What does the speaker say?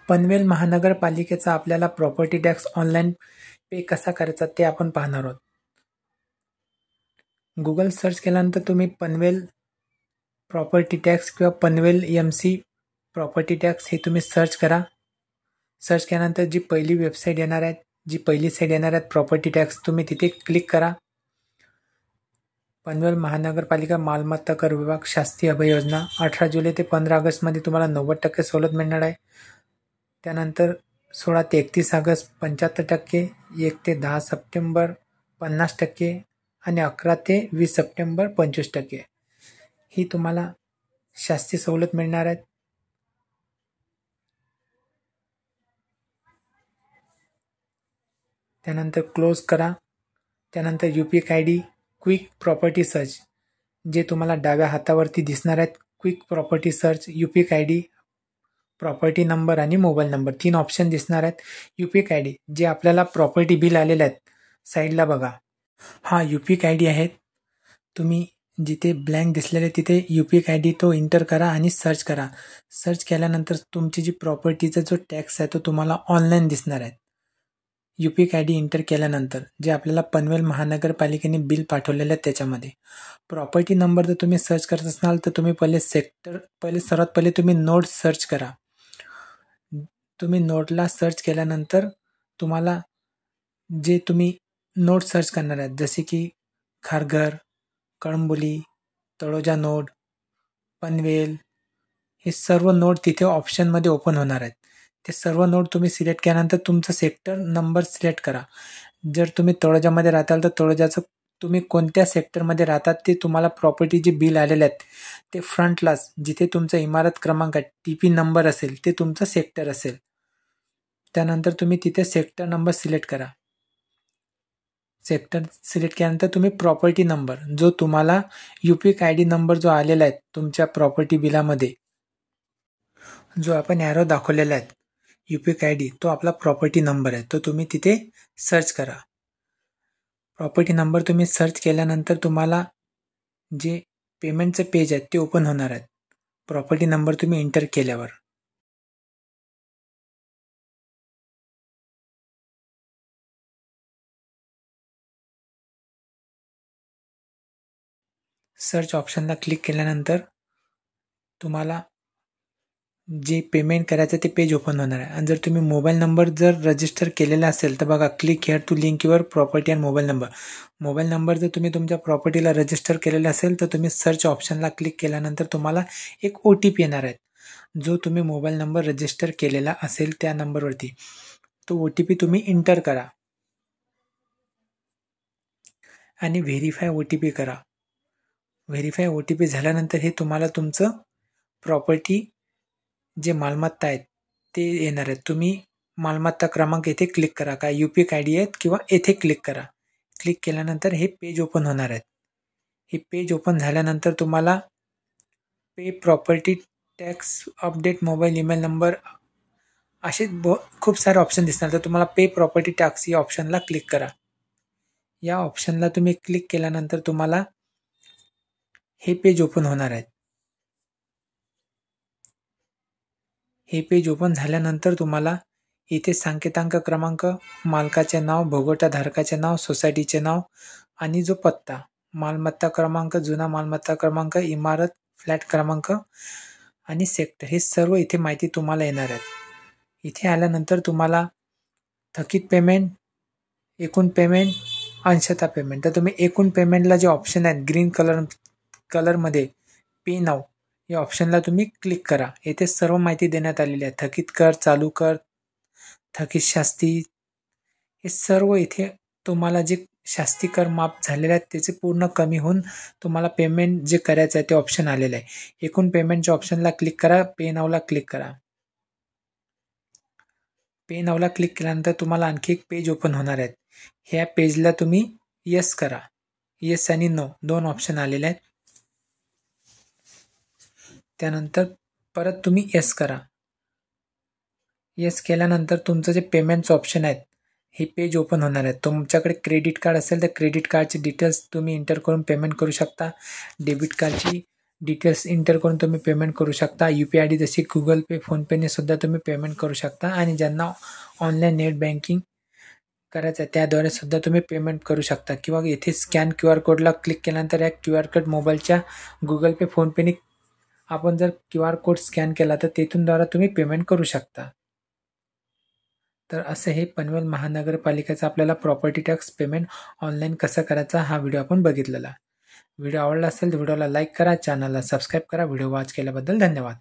पनवेल महानगरपालिकेचा आपल्याला property tax online pay कसा करायचा ते आपण पाहणार आहोत. गुगल सर्च केल्यानंतर तुम्ही पनवेल प्रॉपर्टी टॅक्स किंवा पनवेल MC प्रॉपर्टी टॅक्स हे तुम्ही सर्च करा. सर्च केल्यानंतर जी पहिली वेबसाईट येणार आहे, जी पहिली साईट येणार आहे प्रॉपर्टी टॅक्स, तुम्ही तिथे क्लिक करा. पनवेल महानगरपालिका मालमत्ता कर विभाग शास्ती अभय योजना 18 जुलै ते 15 ऑगस्टमध्ये तुम्हाला 90% सवलत मिळणार आहे. त्यानंतर 16 ते 31 ऑगस्ट 75%, 1 ते 10 सप्टेंबर 50% आणि 11 ते 20 सप्टेंबर 25% ही तुम्हाला शास्ती सवलत मिळणार आहे. त्यानंतर क्लोज करा. त्यानंतर UPI ID quick property search जे तुम्हाला डाव्या हातावरती दिसणार आहेत. Quick property search, UPI ID, property number आणि मोबाईल नंबर 3 ऑप्शन दिसणार आहेत. UPI ID जे आपल्याला प्रॉपर्टी बिल आलेले आहेत साईडला बघा, हा UPI ID आहे. तुम्ही जिथे ब्लँक दिसलेले तिथे UPI ID तो एंटर करा आणि सर्च करा. सर्च केल्यानंतर तुमची जी प्रॉपर्टीचा जो टॅक्स आहे तो तुम्हाला ऑनलाईन दिसणार आहे. UPI ID एंटर केल्यानंतर जे आपल्याला पनवेल महानगरपालिकेने बिल पाठवलेलं आहे त्याच्यामध्ये प्रॉपर्टी नंबर जर तुम्ही सर्च करत असाल तर तुम्ही सर्वात पहिले तुम्ही नोड सर्च करा. तुम्ही नोडला सर्च केल्यानंतर तुम्हाला जे तुम्ही नोड सर्च करणार आहेत जसे की खारघर, कळंबोली, तळोजा नोड, पनवेल, हे सर्व नोड तिथे ऑप्शनमध्ये ओपन होणार आहेत. ते सर्व नोड तुम्ही सिलेक्ट केल्यानंतर तुमचा सेक्टर नंबर सिलेक्ट करा. जर तुम्ही तळोजामध्ये राहताल तर तळोजाचं तुम्ही कोणत्या सेक्टरमध्ये राहतात ते तुम्हाला प्रॉपर्टी जे बिल आलेले आहेत ते फ्रंटलाच जिथे तुमचा इमारत क्रमांक TP नंबर असेल ते तुमचं सेक्टर असेल. त्यानंतर तुम्ही तिथे सेक्टर नंबर सिलेक्ट करा. सेक्टर सिलेक्ट केल्यानंतर तुम्ही प्रॉपर्टी नंबर जो तुम्हाला UPI ID नंबर जो आलेला आहे तुमच्या प्रॉपर्टी बिलामध्ये जो आपण ॲरो दाखवलेला आहे UPI ID तो आपला प्रॉपर्टी नंबर आहे, तो तुम्ही तिथे सर्च करा. प्रॉपर्टी नंबर तुम्ही सर्च केल्यानंतर तुम्हाला जे पेमेंटचं पेज आहे ते ओपन होणार आहेत. प्रॉपर्टी नंबर तुम्ही एंटर केल्यावर सर्च ऑप्शनला क्लिक केल्यानंतर तुम्हाला जे पेमेंट करायचं ते पेज ओपन होणार आहे. आणि जर तुम्ही मोबाईल नंबर जर रजिस्टर केलेला असेल तर बघा click here to link your property and mobile number. Mobile number जर तुम्ही तुमच्या प्रॉपर्टीला रजिस्टर केलेला असेल तर तुम्ही सर्च ऑप्शनला क्लिक केल्यानंतर तुम्हाला एक OTP येणार आहे. जो तुम्ही मोबाईल नंबर रजिस्टर केलेला असेल त्या नंबरवरती तो OTP तुम्ही एंटर करा आणि व्हेरीफाय OTP करा. व्हेरीफाय OTP झाल्यानंतर हे तुम्हाला तुमचं प्रॉपर्टी जे मालमत्ता आहेत ते येणार आहेत. तुम्ही मालमत्ता क्रमांक येथे क्लिक करा, काय UPI ID आहेत किंवा येथे क्लिक करा. क्लिक केल्यानंतर हे पेज ओपन होणार आहेत. हे पेज ओपन झाल्यानंतर तुम्हाला pay property tax, update mobile email number असे खूप सारे ऑप्शन दिसणार. तर तुम्हाला पे प्रॉपर्टी टॅक्स या ऑप्शनला क्लिक करा. या ऑप्शनला तुम्ही क्लिक केल्यानंतर तुम्हाला हे पेज ओपन होणार आहेत. हे पेज ओपन झाल्यानंतर तुम्हाला इथे संकेतांक क्रमांक, मालकाचे नाव, भोगवटाधारकाचे नाव, सोसायटीचे नाव आणि जो पत्ता, मालमत्ता क्रमांक, जुना मालमत्ता क्रमांक, इमारत, फ्लॅट क्रमांक आणि सेक्टर हे सर्व इथे माहिती तुम्हाला येणार आहेत. इथे आल्यानंतर तुम्हाला थकीत पेमेंट, एकूण पेमेंट, अंशतः पेमेंट. तर तुम्ही एकूण पेमेंटला जे ऑप्शन आहेत ग्रीन कलरमध्ये पे नाव या ऑप्शनला तुम्ही क्लिक करा. येथे सर्व माहिती देण्यात आलेली आहे. थकीत कर, चालू कर, थकीत शास्ती हे सर्व इथे तुम्हाला जे शास्ती कर माफ झालेले आहेत त्याचे पूर्ण कमी होऊन तुम्हाला पेमेंट जे करायचं आहे ते ऑप्शन आलेलं आहे. एकूण पेमेंटच्या ऑप्शनला क्लिक करा. पे नावला क्लिक करा. पे नावला क्लिक केल्यानंतर तुम्हाला आणखी एक पेज ओपन होणार आहेत. ह्या पेजला तुम्ही येस करा. येस आणि नो 2 ऑप्शन आलेले आहेत. त्यानंतर परत तुम्ही येस करा. येस केल्यानंतर तुमचं जे पेमेंटचं ऑप्शन आहेत हे पेज ओपन होणार आहे. तुमच्याकडे क्रेडिट कार्ड असेल तर क्रेडिट कार्डचे डिटेल्स तुम्ही एंटर करून पेमेंट करू शकता. डेबिट कार्डची डिटेल्स इंटर करून तुम्ही पेमेंट करू शकता. UPI ID जशी गुगल पे, फोनपेने सुद्धा तुम्ही पेमेंट करू शकता आणि ज्यांना ऑनलाईन नेट बँकिंग करायचं आहे त्याद्वारे सुद्धा तुम्ही पेमेंट करू शकता किंवा येथे स्कॅन QR कोडला क्लिक केल्यानंतर या QR कोड मोबाईलच्या गुगल पे, फोनपेने आपण जर QR कोड स्कॅन केला तर तेथूनद्वारा तुम्ही पेमेंट करू शकता. तर असं हे पनवेल महानगरपालिकेचा आपल्याला प्रॉपर्टी टॅक्स पेमेंट ऑनलाईन कसं करायचा हा व्हिडिओ आपण बघितलेला. व्हिडिओ आवडला असेल तर व्हिडिओला लाईक करा, चॅनलला सबस्क्राईब करा. व्हिडिओ वॉच केल्याबद्दल धन्यवाद.